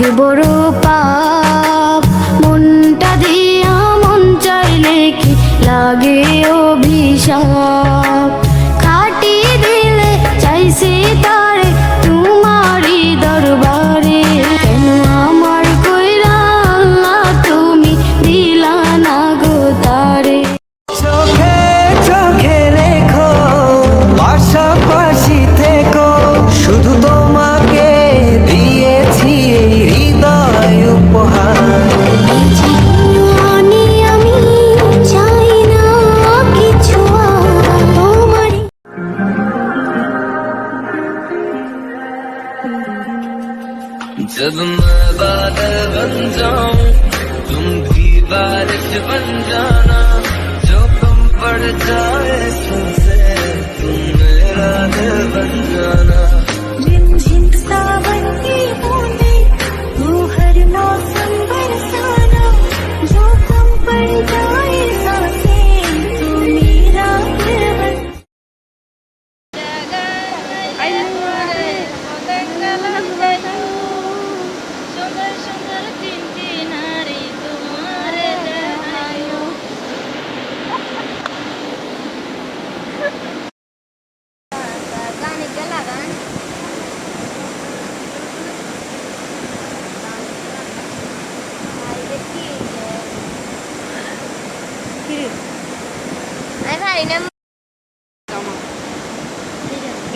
আজকে বড় পাপ, মনটা দিয়া মন চাইলে কি লাগে অভিশাপ। কাটি দিলে চাইছি তারে তোমারই দরবারে, কেন আমার কইরা আল্লাহ তুমি দিলা না গো তারে। চোখে চোখে রেখো, পাশাপাশি থেকো, শুধু তোমাকে দিয়েছি এই হৃদয় উপহার। আমি চাই না কিছু তোমার। जब मैं बादल बन जाऊं तुम भी बारिश बन जाना, जो कम पड़ जाए तुमसे तुम मेरा दिल बन जाना। रिमझिम सावन की बूंदें तू हर मौसम बरसाना, जो कम पड़ जाए सांसें तू मेरा दिल बन।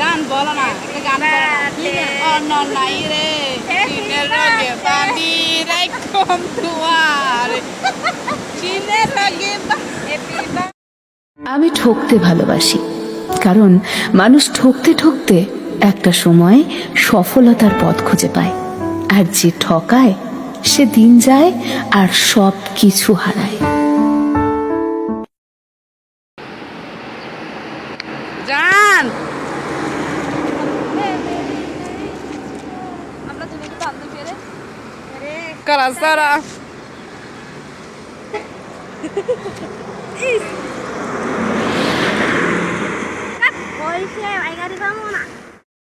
গান বলো না, একটা গান বলো নাই রে চিনের রগে বাঁধি রাখম দুয়ার, চিনের রগে আমি ঠকতে ভালোবাসি, কারণ মানুষ ঠকতে ঠকতে একটা সময় সফলতার পথ খুঁজে পায়, আর যে ঠকায় সে দিন যায় আর সব কিছু হারায়। জান করা সারা